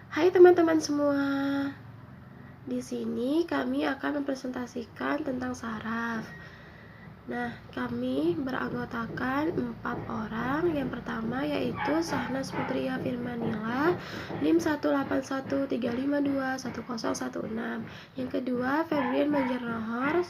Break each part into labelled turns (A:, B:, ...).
A: Hai teman-teman semua. Di sini kami akan mempresentasikan tentang saraf. Nah, kami beranggotakan 4 orang. Yang pertama yaitu Sahnas Putria Firmanila, NIM 18135210106. Yang kedua Febrian Banjarnahor,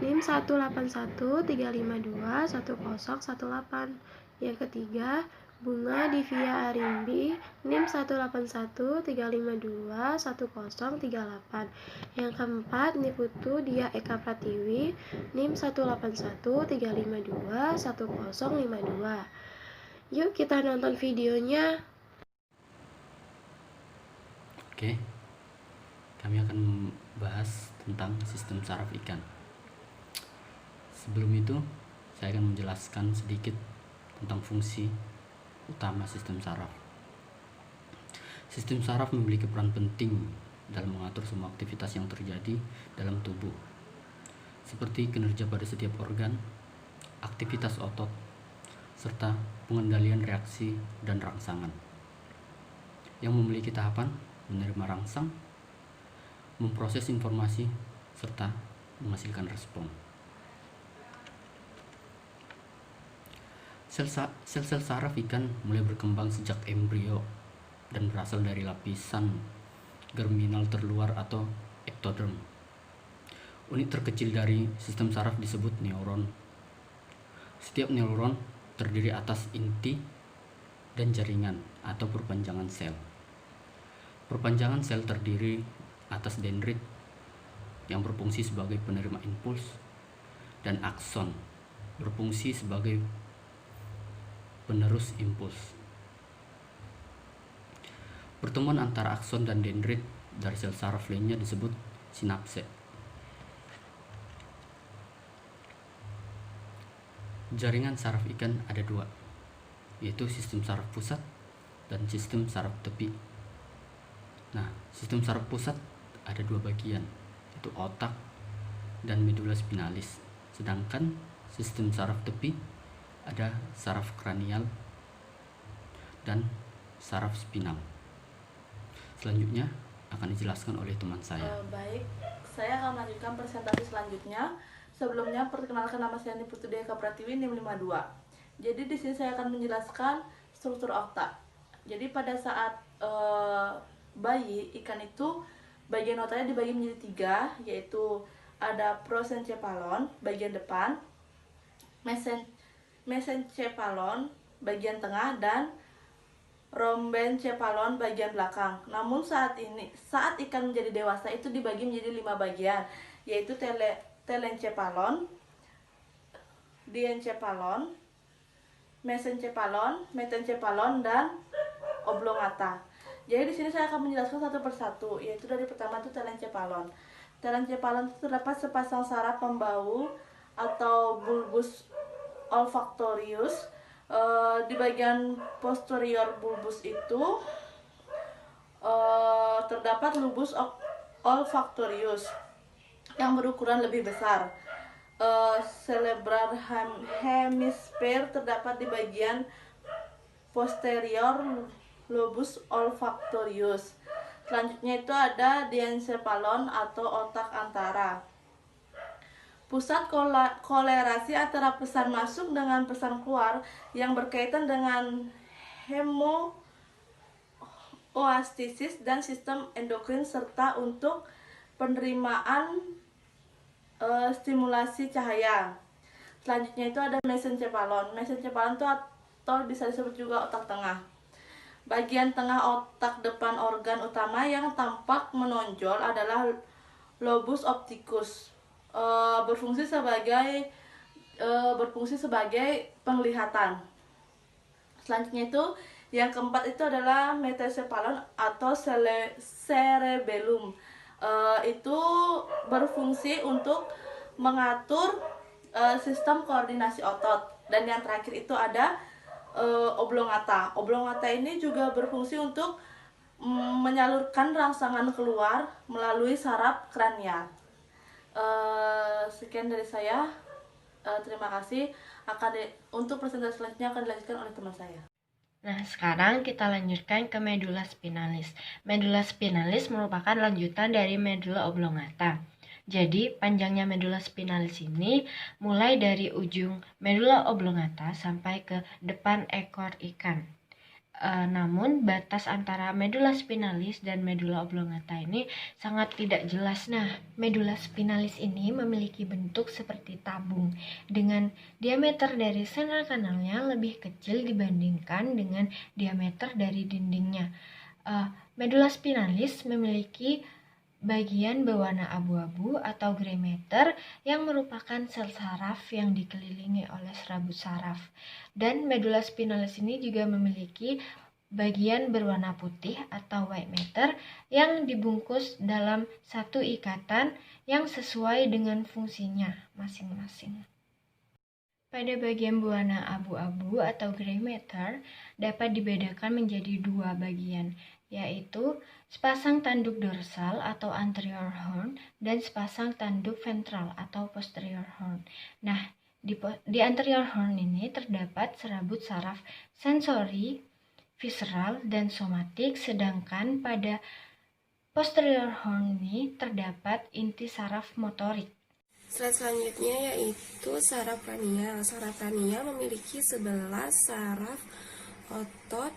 A: NIM 18135210118. Yang ketiga Bunga Divya Arimbi, NIM 18135211038. Yang keempat Niputu Dia Eka Pratiwi, NIM 18135211052. Yuk kita nonton videonya.
B: Oke, kami akan membahas tentang sistem saraf ikan. Sebelum itu, saya akan menjelaskan sedikit tentang fungsi utama sistem saraf. Sistem saraf memiliki peran penting dalam mengatur semua aktivitas yang terjadi dalam tubuh, seperti kinerja pada setiap organ, aktivitas otot, serta pengendalian reaksi dan rangsangan, yang memiliki tahapan menerima rangsang, memproses informasi, serta menghasilkan respon. Sel-sel saraf ikan mulai berkembang sejak embrio dan berasal dari lapisan germinal terluar atau ektoderm. Unit terkecil dari sistem saraf disebut neuron. Setiap neuron terdiri atas inti dan jaringan atau perpanjangan sel. Perpanjangan sel terdiri atas dendrit yang berfungsi sebagai penerima impuls dan akson berfungsi sebagai penerus impuls. Pertemuan antara akson dan dendrit dari sel saraf lainnya disebut sinapse. Jaringan saraf ikan ada dua, yaitu sistem saraf pusat dan sistem saraf tepi. Nah, sistem saraf pusat ada dua bagian, yaitu otak dan medula spinalis. Sedangkan sistem saraf tepi ada saraf kranial dan saraf spinal. Selanjutnya akan dijelaskan oleh teman saya.
C: Baik, saya akan melanjutkan presentasi selanjutnya. Sebelumnya, perkenalkan nama saya Niputu Dia Eka Pratiwi, NIM 52. Jadi di sini saya akan menjelaskan struktur otak. Jadi pada saat bayi ikan itu bagian otaknya dibagi menjadi 3, yaitu ada prosencephalon bagian depan, mesencephalon bagian tengah, dan rhombencephalon bagian belakang. Namun saat ikan menjadi dewasa itu dibagi menjadi 5 bagian, yaitu telencephalon, diencephalon, mesencephalon, metencephalon, dan oblongata. Jadi di sini saya akan menjelaskan satu persatu, yaitu dari pertama itu telencephalon. Telencephalon itu terdapat sepasang saraf pembau atau bulbus olfactorius. Di bagian posterior bulbus itu terdapat lobus olfactorius yang berukuran lebih besar. Cerebral hemisphere terdapat di bagian posterior lobus olfactorius. Selanjutnya itu ada diencephalon atau otak antara. Pusat kolerasi antara pesan masuk dengan pesan keluar yang berkaitan dengan homeostasis dan sistem endokrin serta untuk penerimaan stimulasi cahaya. Selanjutnya itu ada mesencephalon. Mesencephalon itu atau bisa disebut juga otak tengah. Bagian tengah otak depan organ utama yang tampak menonjol adalah lobus opticus. Berfungsi sebagai penglihatan. Selanjutnya itu yang keempat itu adalah metencephalon atau cerebellum. Itu berfungsi untuk mengatur sistem koordinasi otot. Dan yang terakhir itu ada oblongata. Oblongata ini juga berfungsi untuk menyalurkan rangsangan keluar melalui saraf kranial. Sekian dari saya. Terima kasih. Untuk presentasi selanjutnya akan dilanjutkan oleh teman saya.
D: Nah, sekarang kita lanjutkan ke medula spinalis. Medula spinalis merupakan lanjutan dari medula oblongata. Jadi, panjangnya medula spinalis ini mulai dari ujung medula oblongata sampai ke depan ekor ikan. Namun, batas antara medula spinalis dan medula oblongata ini sangat tidak jelas. Nah, medula spinalis ini memiliki bentuk seperti tabung dengan diameter dari sel kanalnya lebih kecil dibandingkan dengan diameter dari dindingnya. Medula spinalis memiliki bagian berwarna abu-abu atau gray matter yang merupakan sel saraf yang dikelilingi oleh serabut saraf. Dan medula spinalis ini juga memiliki bagian berwarna putih atau white matter yang dibungkus dalam satu ikatan yang sesuai dengan fungsinya masing-masing. Pada bagian berwarna abu-abu atau gray matter dapat dibedakan menjadi dua bagian, yaitu sepasang tanduk dorsal atau anterior horn dan sepasang tanduk ventral atau posterior horn. Nah, di anterior horn ini terdapat serabut saraf sensori, visceral, dan somatik, sedangkan pada posterior horn ini terdapat inti saraf motorik.
A: Slide selanjutnya yaitu saraf kranial. Saraf kranial memiliki 11 saraf otot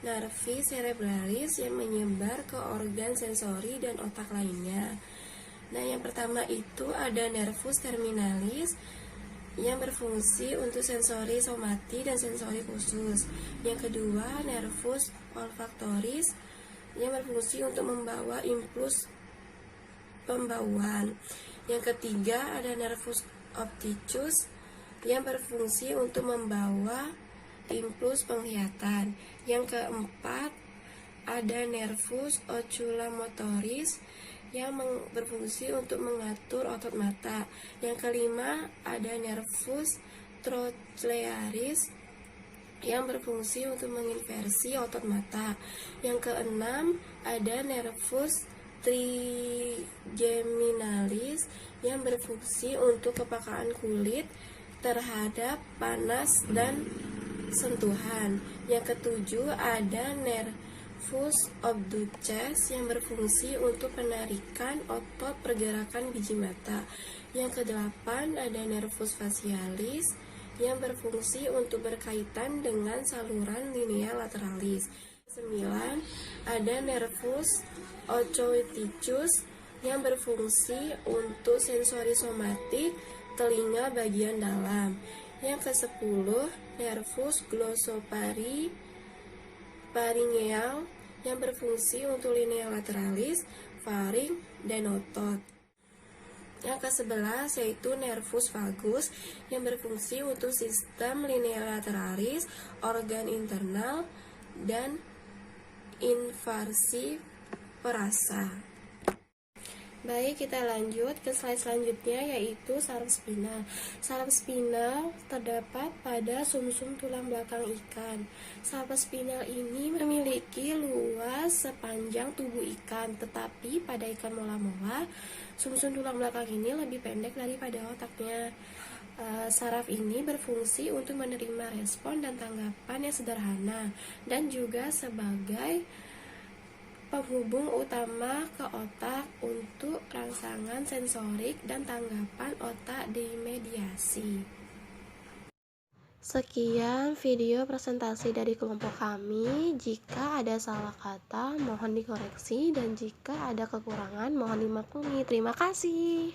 A: nervi cerebralis yang menyebar ke organ sensori dan otak lainnya. Nah, yang pertama itu ada nervus terminalis yang berfungsi untuk sensori somati dan sensori khusus. Yang kedua, nervus olfaktoris yang berfungsi untuk membawa impuls pembauan. Yang ketiga, ada nervus opticus yang berfungsi untuk membawa impuls penglihatan. Yang keempat, ada nervus oculomotoris yang berfungsi untuk mengatur otot mata. Yang kelima, ada nervus trochlearis yang berfungsi untuk menginversi otot mata. Yang keenam, ada nervus trigeminalis yang berfungsi untuk kepekaan kulit terhadap panas dan sentuhan. Yang ketujuh, ada nervus obducens yang berfungsi untuk penarikan otot pergerakan biji mata. Yang kedelapan, ada nervus facialis yang berfungsi untuk berkaitan dengan saluran lineal lateralis. 9. Ada nervus ocoiticus yang berfungsi untuk sensori somatik telinga bagian dalam. Yang ke-10, nervus glossopharyngeal yang berfungsi untuk lineal lateralis, faring, dan otot. Yang ke-11 yaitu nervus vagus yang berfungsi untuk sistem lineal lateralis, organ internal, dan inversi perasa. Baik, kita lanjut ke slide selanjutnya yaitu saraf spinal. Saraf spinal terdapat pada sumsum tulang belakang ikan. Saraf spinal ini memiliki luas sepanjang tubuh ikan, tetapi pada ikan mola-mola, sumsum tulang belakang ini lebih pendek daripada otaknya. Saraf ini berfungsi untuk menerima respon dan tanggapan yang sederhana dan juga sebagai penghubung utama ke otak untuk rangsangan sensorik dan tanggapan otak di mediasi. Sekian video presentasi dari kelompok kami. Jika ada salah kata, mohon dikoreksi, dan jika ada kekurangan, mohon dimaklumi. Terima kasih.